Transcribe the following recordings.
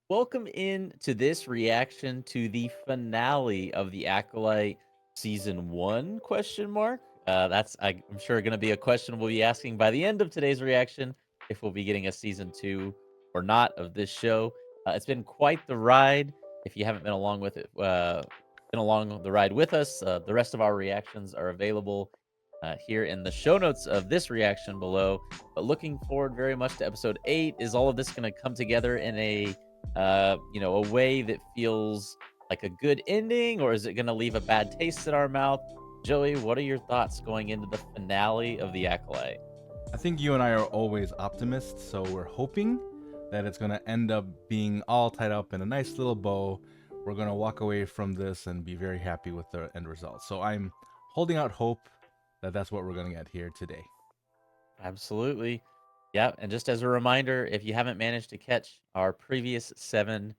Welcome in to this reaction to the finale of the Acolyte season 1 question mark. I'm sure going to be a question we'll be asking by the end of today's reaction if we'll be getting a season 2 or not of this show. It's been quite the ride. If you haven't been along with it, been along the ride with us, the rest of our reactions are available here in the show notes of this reaction below. But looking forward very much to episode 8. Is all of this going to come together in a way that feels like a good ending, or is it going to leave a bad taste in our mouth? Joey, what are your thoughts going into the finale of The Acolyte? I think you and I are always optimists, so we're hoping that it's going to end up being all tied up in a nice little bow. We're going to walk away from this and be very happy with the end result. So I'm holding out hope that that's what we're going to get here today. Absolutely. Yeah. And just as a reminder, if you haven't managed to catch our previous 7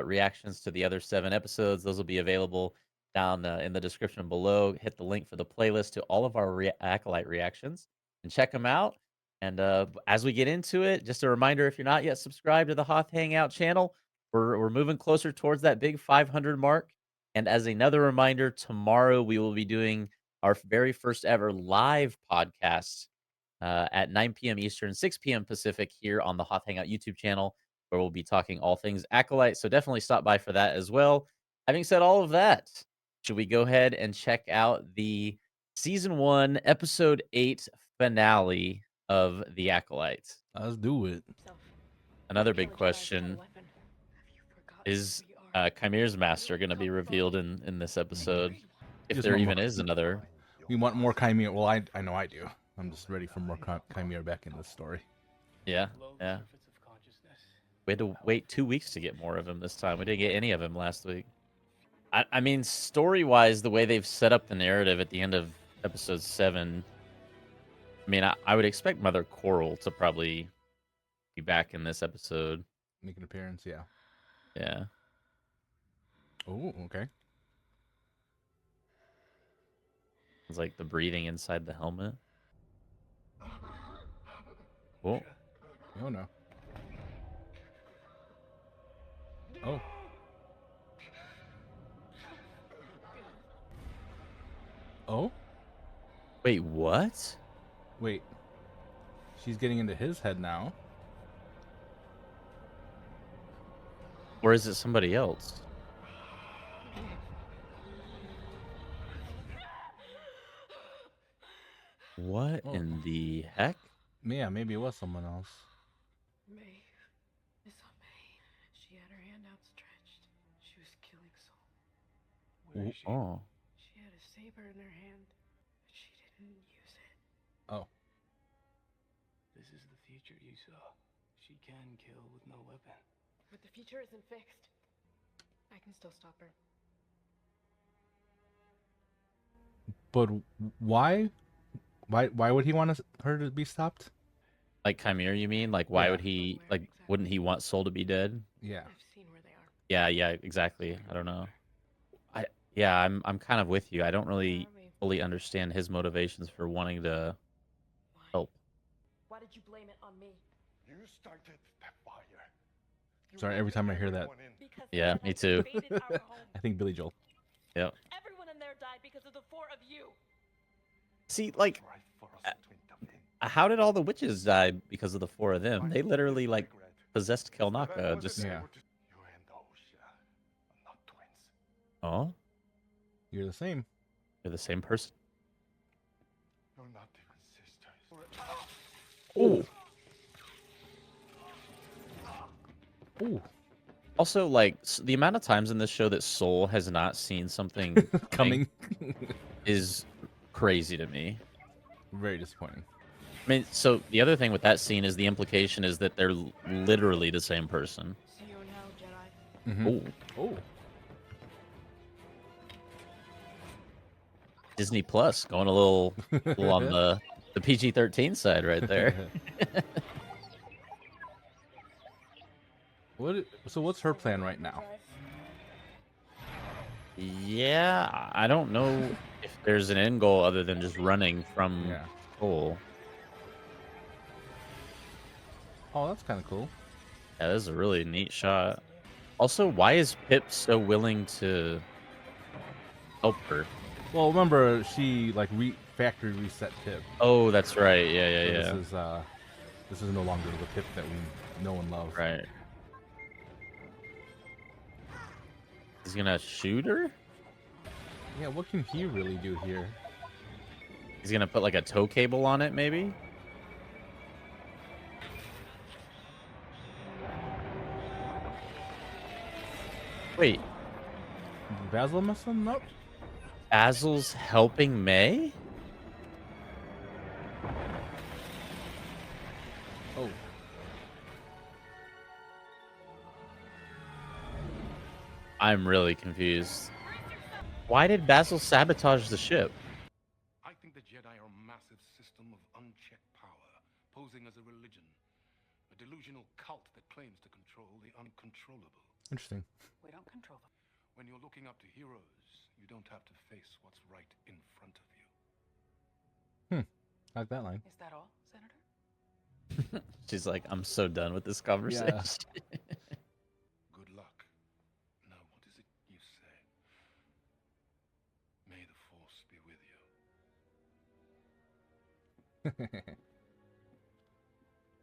reactions to the other 7 episodes, those will be available down in the description below. Hit the link for the playlist to all of our Acolyte reactions and check them out. And as we get into it, just a reminder, if you're not yet subscribed to the Hoth Hangout channel, we're moving closer towards that big 500 mark. And as another reminder, tomorrow we will be doing our very first ever live podcast at 9 p.m. Eastern, 6 p.m. Pacific here on the Hoth Hangout YouTube channel, where we'll be talking all things Acolyte. So definitely stop by for that as well. Having said all of that, should we go ahead and check out the season 1, episode 8 finale of The Acolyte? Let's do it. Another big question is Chimere's Master going to be revealed in this episode? If Just there one more. even is another. We want more Chimera. Well, I know I do. I'm just ready for more Chimera back in this story. Yeah, yeah. We had to wait 2 weeks to get more of him this time. We didn't get any of him last week. I mean, story-wise, the way they've set up the narrative at the end of episode 7, I mean, I would expect Mother Coral to probably be back in this episode. Make an appearance, yeah. Yeah. Oh, okay. It's like the breathing inside the helmet. Oh. Oh, no. Oh. Oh? Wait, what? Wait. She's getting into his head now. Or is it somebody else? What Oh. in the heck? Yeah, maybe it was someone else. May. I saw May. She had her hand outstretched. She was killing Soul. Where is she? Oh. She had a saber in her hand, but she didn't use it. Oh. This is the future you saw. She can kill with no weapon. But the future isn't fixed. I can still stop her. But why? Why would he want her to be stopped? Like Chimera, you mean? Like, why Yeah. would he, like, wouldn't he want Soul to be dead? Yeah. I've seen where they are. Yeah, exactly. I don't know. I'm kind of with you. I don't really fully understand his motivations for wanting to help. Why did you blame it on me? You started that fire. Sorry, every time I hear that. Because Yeah, they me too. invaded our home. I think Billy Joel. Yep. Everyone in there died because of the 4 of you. See, like, Right for us to intervene. how did all the witches die because of the 4 of them? They literally, like, possessed But I Kelnaka. wasn't Just, Yeah. able to- You and Osha are not twins. oh, You're the same. they're the same person. You're not even sisters. Oh. Ooh. Also, like, the amount of times in this show that Soul has not seen something Coming. is crazy to me. Very disappointing. I mean, so the other thing with that scene is the implication is that they're literally the same person. See you in hell, Jedi. Mm-hmm. Oh, Oh. Disney Plus going a little on the PG-13 side right there. So what's her plan right now? Yeah, I don't know if there's an end goal other than just running from Yeah. Soul. Oh, that's kind of cool. Yeah, this is a really neat shot. Also, why is Pip so willing to help her? Well, remember she like factory reset Pip, Oh, that's right. Yeah, yeah, so yeah. this is no longer the Pip that we know and love. Right. He's gonna shoot her? Yeah, what can he really do here? He's gonna put like a tow cable on it, maybe? Wait, Did Basil mess him up? Basil's helping May? Oh, I'm really confused. Why did Basil sabotage the ship? I think the Jedi are a massive system of unchecked power, posing as a religion. A delusional cult that claims to control the uncontrollable. interesting. We don't control them. When you're looking up to heroes, you don't have to face what's right in front of you. Like that line. Is that all, Senator? She's like, I'm so done with this conversation. Good luck. Now, what is it you say? May the Force be with you.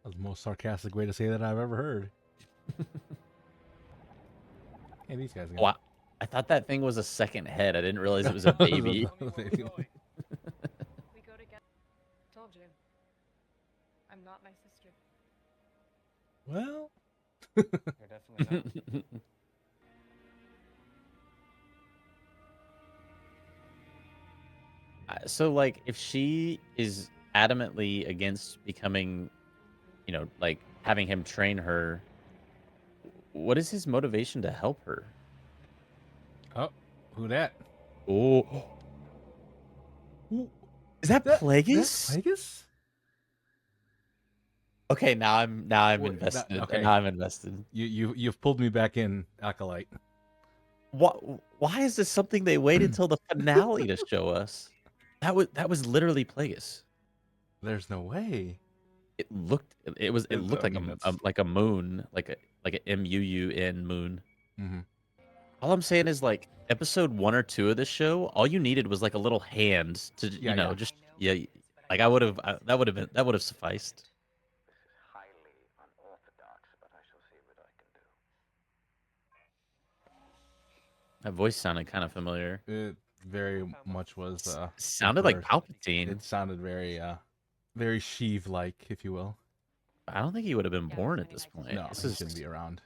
That's the most sarcastic way to say that I've ever heard. Hey, these guys. Wow. I thought that thing was a second head. I didn't realize it was a baby. We go together. Told you. I'm not my sister. Well, You're definitely not. So, like, if she is adamantly against becoming, like having him train her, what is his motivation to help her? oh, who that? Oh, Who, is that that's Plagueis? Plagueis? Okay, now I'm Wait, invested. okay. Now I'm invested. You've pulled me back in, Acolyte. What? Why is this something they waited till the finale to show us? That was literally Plagueis. There's no way. It looked I mean, that's- like a moon, like a MUUN moon. Mm-hmm. All I'm saying is like episode 1 or 2 of this show, all you needed was like a little hand to Yeah. just like I would have that would have sufficed. This is highly unorthodox, but I shall see what I can do. That voice sounded kind of familiar. It very much was. Sounded like Emperor. Palpatine. It sounded very, very Sheev-like, if you will. I don't think he would have been born at this point. No, This he is shouldn't be around.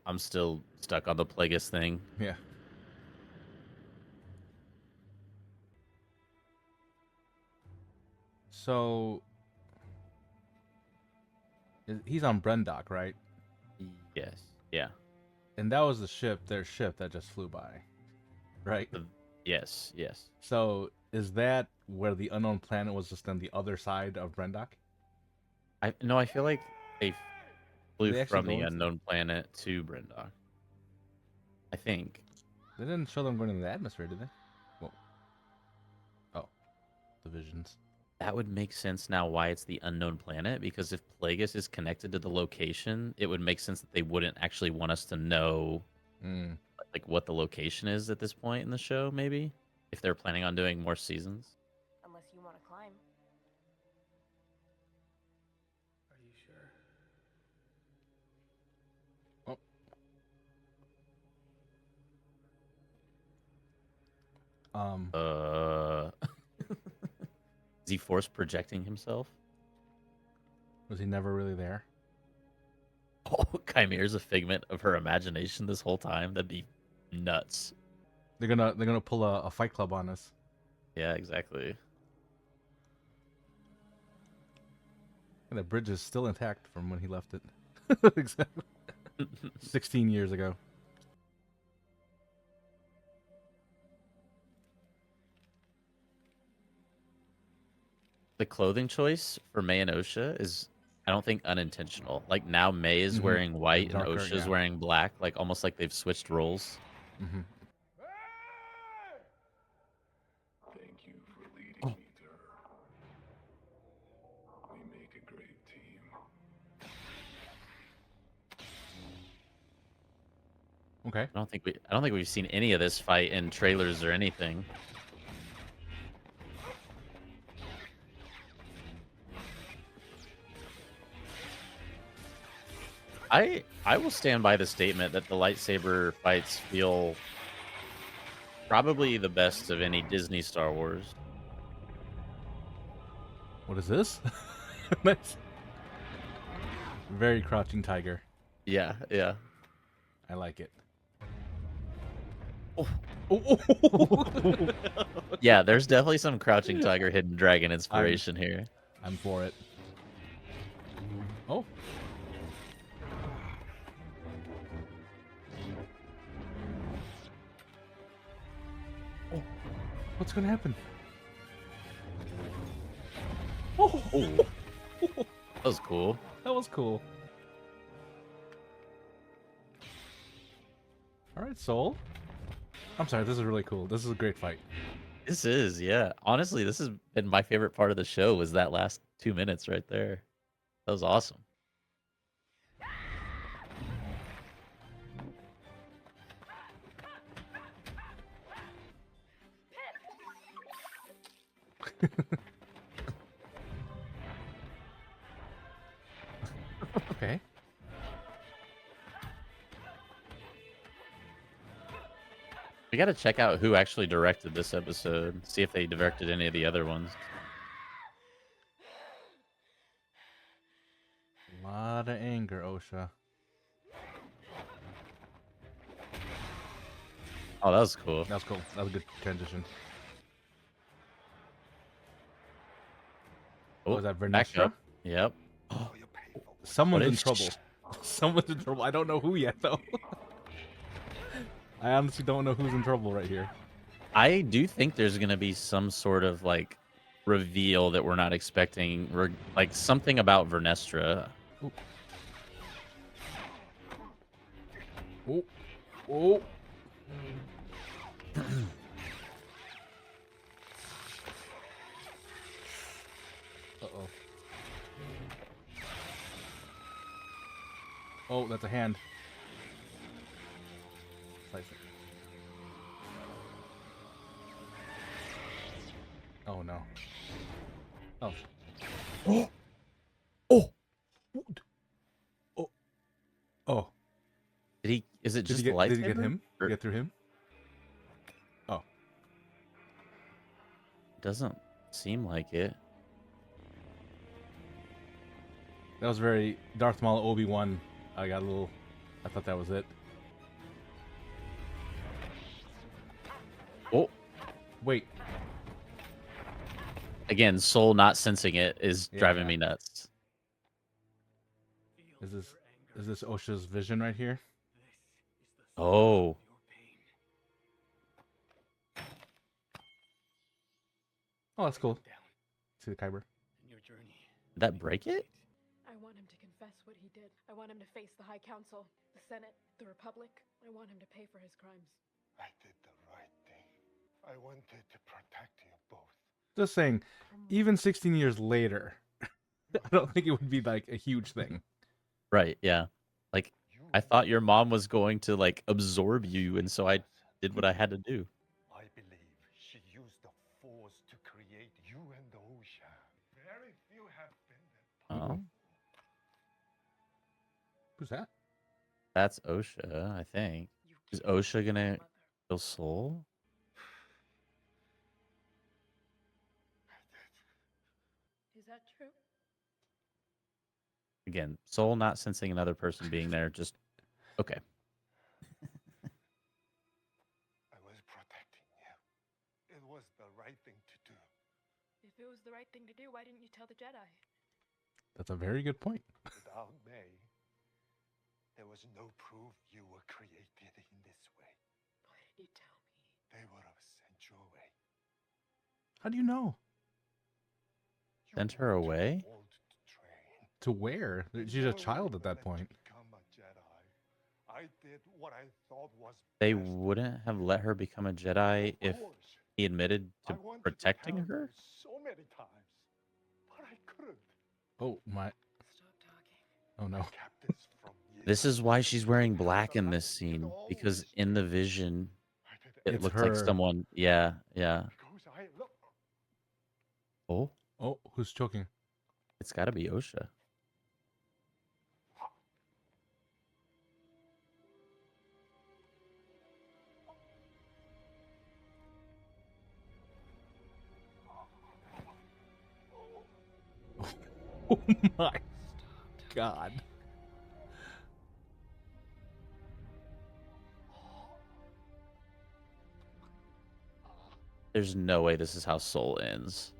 I'm still stuck on the Plagueis thing. Yeah. So he's on Brendok, right? Yes. Yeah. And that was their ship that just flew by, right? Yes. Yes. So is that where the unknown planet was, just on the other side of Brendok? I feel like they flew They actually from go the into- unknown planet to Brendok. I think. They didn't show them going into the atmosphere, did they? Well, oh, the visions. That would make sense now why it's the unknown planet, because if Plagueis is connected to the location, it would make sense that they wouldn't actually want us to know Mm. like what the location is at this point in the show, maybe, if they're planning on doing more seasons. Unless you want to climb. Are you sure? Uh Is he force projecting himself? Was he never really there? Oh, Chimere's a figment of her imagination this whole time. That'd be nuts. They're gonna pull a Fight Club on us. Yeah, exactly. And the bridge is still intact from when he left it. Exactly. 16 years ago. The clothing choice for May and Osha is, I don't think, unintentional. Like now May is Mhm. wearing white and Darker, Osha's yeah. wearing black, like almost like they've switched roles. Mm-hmm. Thank you for leading me to her. We make a great team. Okay. I don't think we've seen any of this fight in trailers or anything. I will stand by the statement that the lightsaber fights feel probably the best of any Disney Star Wars. What is this? Nice. Very crouching tiger. Yeah, yeah. I like it. Oh. Oh. Yeah, there's definitely some Crouching Tiger, Hidden Dragon inspiration here. I'm for it. Oh. Oh. What's gonna happen? Oh. Oh, that was cool. That was cool. All right, Soul. I'm sorry. This is really cool. This is a great fight. This is, yeah. Honestly, this has been my favorite part of the show was that last 2 minutes right there. That was awesome. Okay. We got to check out who actually directed this episode. See if they directed any of the other ones. A lot of anger, Osha. Oh, that was cool. That was cool. That was a good transition. Oh, Was that back Vernestra? up. Yep. Someone's What in is- trouble. Someone's in trouble. I don't know who yet, though. I honestly don't know who's in trouble right here. I do think there's going to be some sort of like reveal that we're not expecting. Like something about Vernestra. Oh. Oh. Uh-oh. Oh, that's a hand. Slice it. Oh, no. Oh. Oh! Oh! Oh! Oh. Did he? Is it Did just you get, the lightsaber? did you get him? Or- You get through him? Oh. Doesn't seem like it. That was very Darth Maul Obi-Wan. I got a little... I thought that was it. Oh, Wait. again, Soul not sensing it is driving Yeah. me nuts. Is this Osha's vision right here? Oh, Oh, that's cool. See the Kyber. In your journey. did that break it? I want him to confess what he did. I want him to face the High Council, the Senate, the Republic. I want him to pay for his crimes. I did the right thing. I wanted to protect you both. Just saying, even 16 years later, I don't think it would be like a huge thing. Right, yeah. Like, I thought your mom was going to, like, absorb you, and so I did what I had to do. I believe she used the Force to create you and Osha. Very few have been that. Oh, Who's that? that's Osha, I think. Is Osha gonna kill Soul? Is that true? Again, Soul not sensing another person being there, just okay. I was protecting you. It was the right thing to do. If it was the right thing to do, why didn't you tell the Jedi? That's a very good point. Without May, there was no proof you were created in this way. Why didn't you tell me? They would have sent you away. How do you know? You Sent her were too away? old to train. To where? She's a child at that point. Become a Jedi. I did what I thought was They best. wouldn't have let her become a Jedi Of if course, he admitted I to wanted to protecting tell her? you so many times, but I couldn't. Oh my! Stop talking. Oh no! I kept this from you. This is why she's wearing black in this scene, because in the vision, it It's looked like her. someone. Yeah, yeah. Because I look. Oh, Oh, who's choking? it's got to be OSHA. Oh my god. There's no way this is how Soul ends.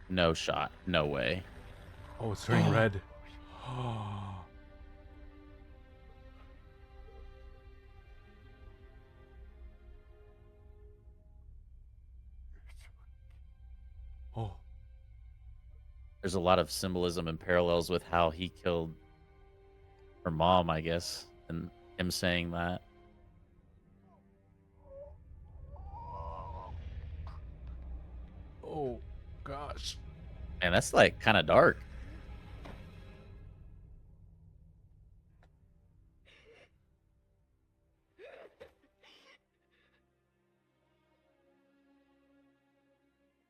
No shot. No way. Oh, it's turning red. Oh, There's a lot of symbolism and parallels with how he killed her mom, I guess, and him saying that. oh, gosh. Man, that's like kind of dark.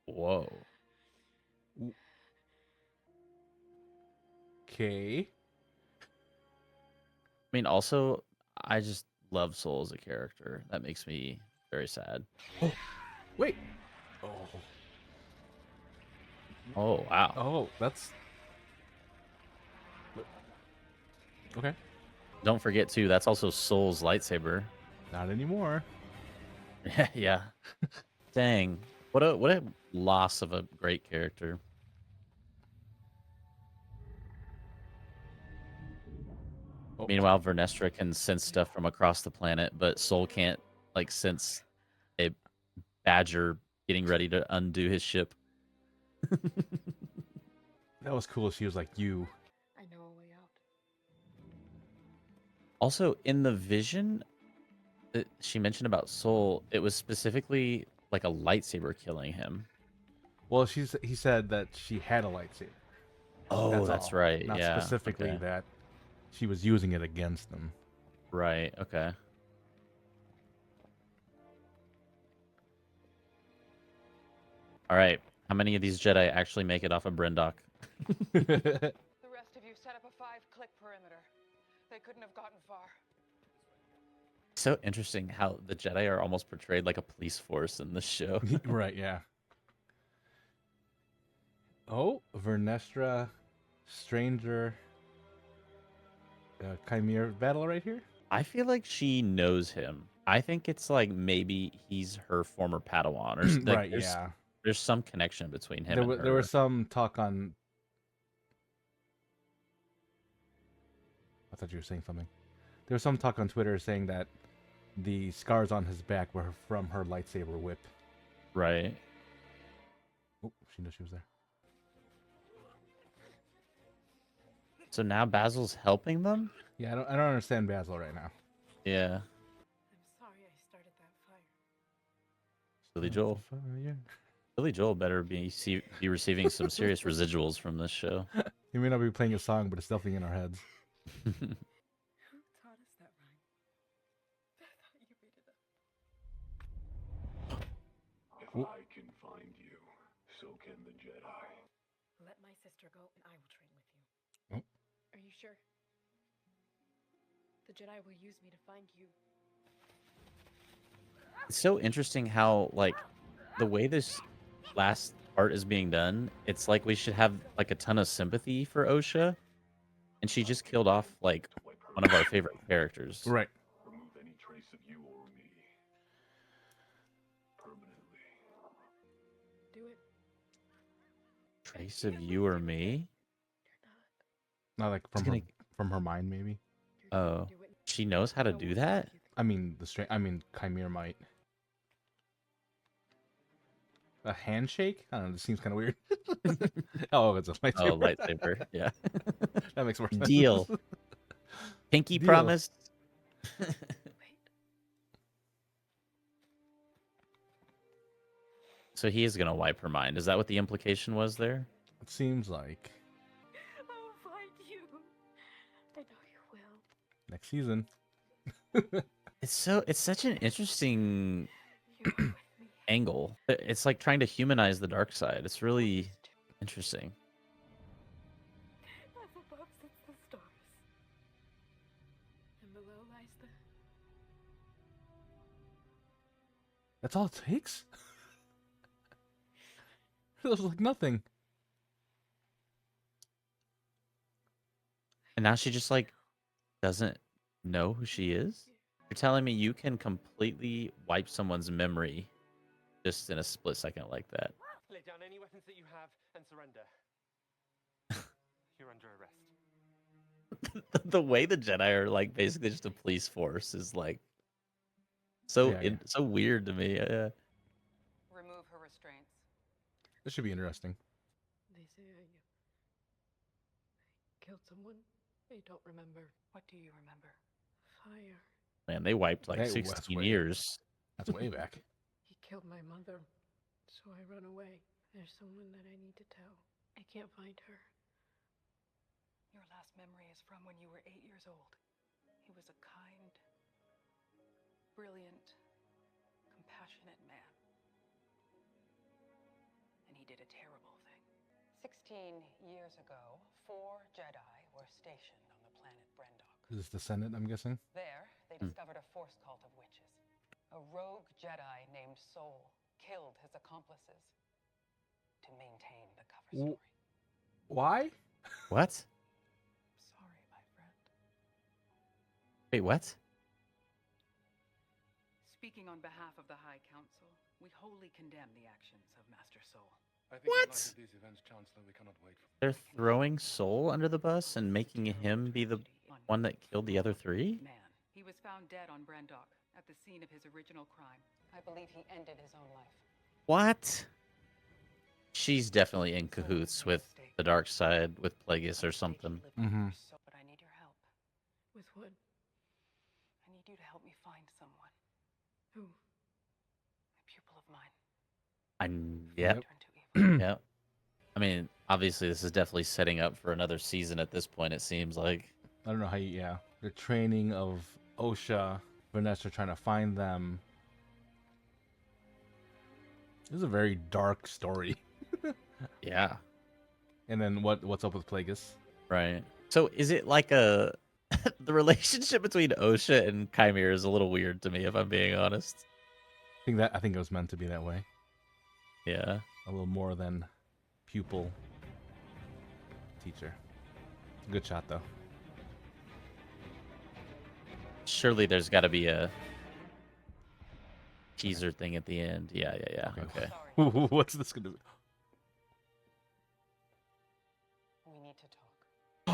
Whoa. Okay. I mean, also, I just love Soul as a character. That makes me very sad. Oh, wait. Oh, Oh, wow. oh, that's okay. Don't forget, too, that's also Soul's lightsaber. Not anymore. Yeah. Dang. What a loss of a great character. Oh, Meanwhile, Vernestra can sense stuff from across the planet, but Soul can't like sense a badger getting ready to undo his ship. that was cool. She was like, "You." I know a way out. Also, in the vision that she mentioned about Soul, it was specifically like a lightsaber killing him. Well, he said that she had a lightsaber. Oh, That's that's all. right. Not Yeah. specifically Okay. that she was using it against them. Right. Okay. All right. How many of these Jedi actually make it off of Brendok? The rest of you set up a 5-click perimeter. They couldn't have gotten far. So interesting how the Jedi are almost portrayed like a police force in this show. Right, yeah. Oh, Vernestra, Stranger, Chimera battle right here? I feel like she knows him. I think it's like maybe he's her former Padawan, or like Right, yeah. there's some connection between him There, and there was her. some talk on. I thought you were saying something. There was some talk on Twitter saying that the scars on his back were from her lightsaber whip. Right. Oh, she knew she was there. So now Basil's helping them? Yeah, I don't understand Basil right now. Yeah. I'm sorry I started that fire. Billy Joel. Yeah. Billy Joel better be receiving some serious residuals from this show. He may not be playing a song, but it's definitely in our heads. Who taught us that rhyme? I thought you made it up. If Ooh. I can find you, so can the Jedi. Let my sister go and I will train with you. Oh. Are you sure? The Jedi will use me to find you. It's so interesting how like the way this last part is being done, it's like we should have like a ton of sympathy for OSHA, and she just killed off like one of our favorite characters. Right. Remove any trace of you or me. Permanently. Do it. Trace of you or me? You're Not like It's from her gonna- from her mind, maybe. not. Oh, Do it. she knows how to No do one that? like you. I mean Chimera might. A handshake? I don't know. This seems kind of weird. Oh, it's a lightsaber. Oh, lightsaber. Yeah. That makes more sense. Deal. Pinky Deal. promise. Wait. So he is gonna wipe her mind. Is that what the implication was there? It seems like. I will Next season. It's such an interesting You were with me. angle. It's like trying to humanize the dark side. It's really interesting. As above sits the stars, and below lies the. That's all it takes? It was like nothing. And now she just like doesn't know who she is? You're telling me you can completely wipe someone's memory just in a split second like that? Lay down any weapons that you have and surrender. You're under arrest. The way the Jedi are like basically just a police force is like so Yeah, yeah. so weird to me. Remove her restraints. This should be interesting. They say I killed someone. I don't remember. What do you remember? Fire. Man, they wiped like Hey, that's 16 way- years. That's way back. He killed my mother, so I run away. There's someone that I need to tell. I can't find her. Your last memory is from when you were 8 years old. He was a kind, brilliant, compassionate man. And he did a terrible thing. 16 years ago, 4 Jedi were stationed on the planet Brendok. Is this the Senate, I'm guessing? There, they discovered a force cult of witches. A rogue Jedi named Soul killed his accomplices to maintain the cover story. Why? What? Sorry, my friend. Wait, what? Speaking on behalf of the High Council, we wholly condemn the actions of Master Soul. I think What? in light of these events, Chancellor, we cannot wait for... They're throwing Soul under the bus and making him be the one that killed the other 3? Man. He was found dead on Brendok at the scene of his original crime. I believe he ended his own life. What? She's definitely in cahoots with the dark side, with Plagueis or something. Mhm. But I need your help. With what? I need you to help me find someone. Who? A pupil of mine. Yep. Turned to evil. Yep. I mean, obviously, this is definitely setting up for another season at this point, it seems like. I don't know how you, yeah. The training of Osha, Vanessa trying to find them. This is a very dark story. Yeah. And then what's up with Plagueis? Right. So is it like a. The relationship between Osha and Chimera is a little weird to me, if I'm being honest. I think it was meant to be that way. Yeah. A little more than pupil teacher. Good shot though. Surely there's got to be a teaser thing at the end. Yeah. Okay. Sorry. What's this gonna be? We need to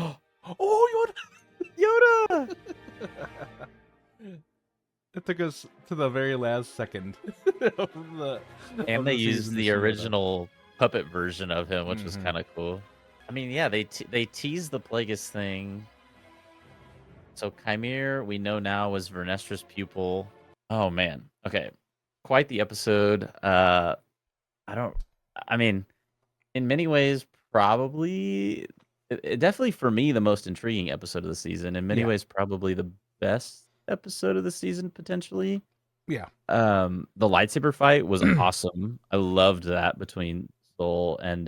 talk. Oh, Yoda! it took us to the very last second of the. And of they the used season the to show that. original puppet version of him, which was Mhm. kind of cool. I mean, yeah, they teased the Plagueis thing. So Chimere, we know now, was Vernestra's pupil. Oh man. Okay. Quite the episode. I mean, in many ways, probably it definitely for me the most intriguing episode of the season. In many Yeah. ways, probably the best episode of the season, potentially. Yeah. The lightsaber fight was awesome. I loved that between Soul and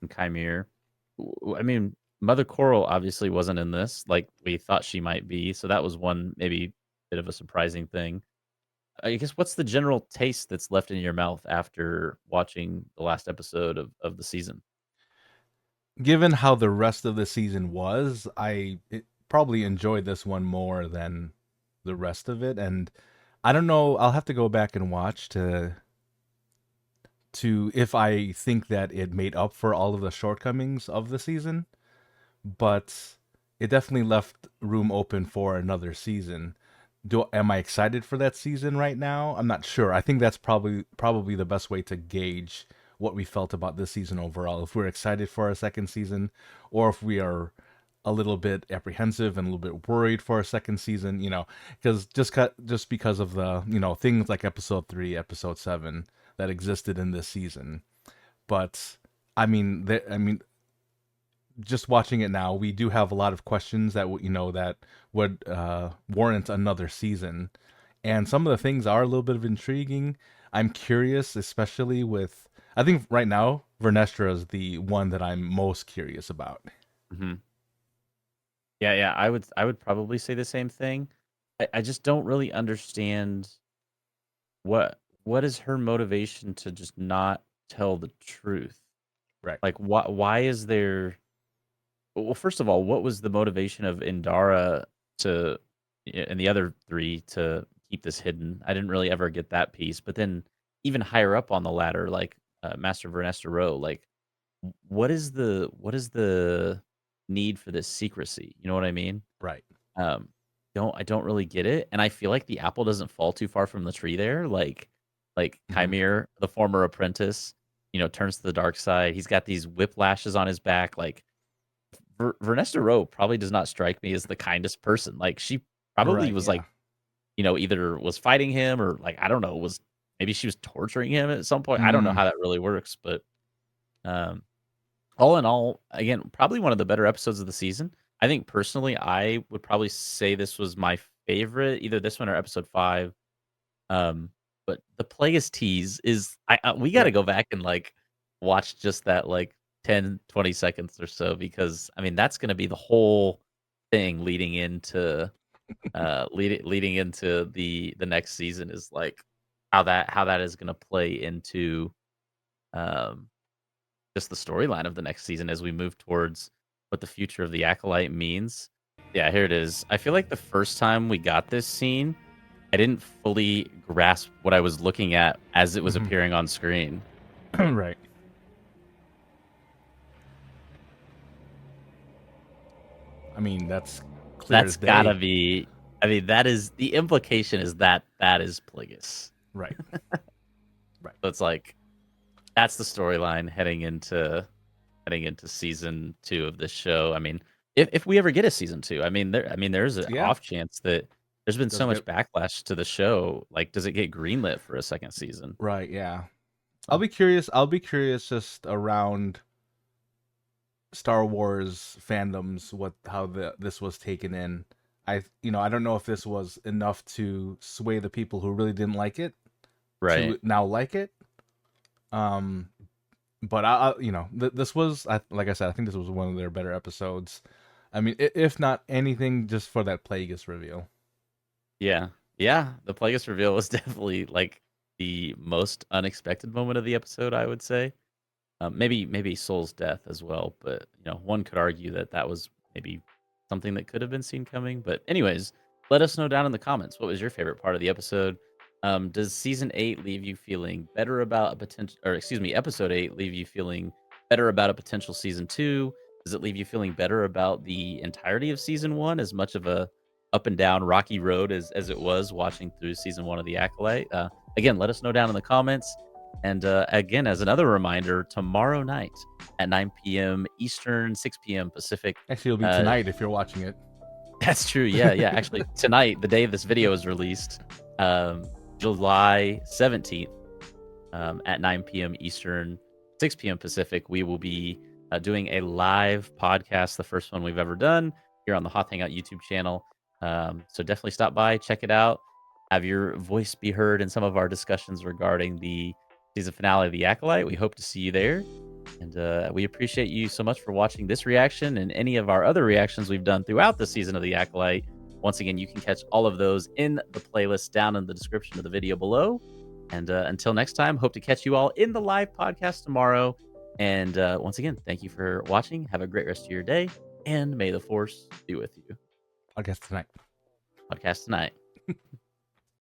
Chimere. I mean, Mother Coral obviously wasn't in this like we thought she might be, so that was one maybe bit of a surprising thing. I guess what's the general taste that's left in your mouth after watching the last episode of the season? Given how the rest of the season was, probably enjoyed this one more than the rest of it. And I don't know, I'll have to go back and watch to if I think that it made up for all of the shortcomings of the season. But it definitely left room open for another season. Am I excited for that season right now? I'm not sure. I think that's probably the best way to gauge what we felt about this season overall. If we're excited for a second season, or if we are a little bit apprehensive and a little bit worried for a second season, because just because of the things like episode 3, episode 7 that existed in this season. But I mean, just watching it now, we do have a lot of questions that that would warrant another season, and some of the things are a little bit of intriguing. I'm curious, especially with I think right now Vernestra is the one that I'm most curious about. Mhm. Yeah, I would probably say the same thing. I just don't really understand what is her motivation to just not tell the truth? Right. Like, why is there well, first of all, what was the motivation of Indara to and the other 3 to keep this hidden? I didn't really ever get that piece, but then even higher up on the ladder, like, Master Vernesta Rowe, like, what is the need for this secrecy? You know what I mean? Right. Um, I don't really get it, and I feel like the apple doesn't fall too far from the tree there, like Mhm. Chimere, the former apprentice, turns to the dark side. He's got these whiplashes on his back, like, Vernesta Rowe probably does not strike me as the kindest person, like, she probably Right. was, like, Yeah. either was fighting him or, like, I don't know, maybe she was torturing him at some point. I don't know Mm, how that really works, but, um all in all, again, probably one of the better episodes of the season. I think personally, I would probably say this was my favorite, either this one or episode 5. Um, but the Plagueis tease is we gotta yep. go back and, like, watch just that, like, 10, 20 seconds or so because, I mean, that's gonna be the whole thing leading into the next season is, like, how that is gonna play into, um just the storyline of the next season as we move towards what the future of the Acolyte means. Yeah, here it is. I feel like the first time we got this scene, I didn't fully grasp what I was looking at as it was Mhm. appearing on screen. Right. I mean, that's clear That's as gotta day. be I mean, that is the implication is that that is Plagueis. Right. Right. So it's like that's the storyline heading into season 2 of this show. I mean, if we ever get a season 2, there's an Yeah. off chance that there's been Does so much get backlash to the show. Like, does it get greenlit for a second season? right. Yeah. I'll So, be curious. I'll be curious just around Star Wars fandoms what how this was taken in. I don't know if this was enough to sway the people who really didn't like it right. to now like it. Um, but this was like I said, I think this was one of their better episodes. I mean, if not anything, just for that Plagueis reveal. Yeah. Yeah. The Plagueis reveal was definitely like the most unexpected moment of the episode, I would say. Maybe Soul's death as well, but one could argue that that was maybe something that could have been seen coming. But anyways, let us know down in the comments what was your favorite part of the episode. Does season 8 leave you feeling better about a potential, or excuse me, episode 8 leave you feeling better about a potential season 2? Does it leave you feeling better about the entirety of season 1, as much of a up and down rocky road as it was watching through season 1 of the Acolyte? Again, let us know down in the comments. And again, as another reminder, tomorrow night at 9 p.m. Eastern, 6 p.m. Pacific. Actually, it'll be Uh, tonight if you're watching it. that's true. Yeah, yeah. Actually, tonight, the day this video is released, July 17th, at 9 p.m. Eastern, 6 p.m. Pacific, we will be doing a live podcast, the first one we've ever done here on the Hoth Hangout YouTube channel. So definitely stop by, check it out, have your voice be heard in some of our discussions regarding the season finale of The Acolyte. We hope to see you there. And we appreciate you so much for watching this reaction and any of our other reactions we've done throughout the season of The Acolyte. Once again, you can catch all of those in the playlist down in the description of the video below. And until next time, hope to catch you all in the live podcast tomorrow. And once again, thank you for watching. Have a great rest of your day. And may the force be with you. I guess tonight. Podcast tonight.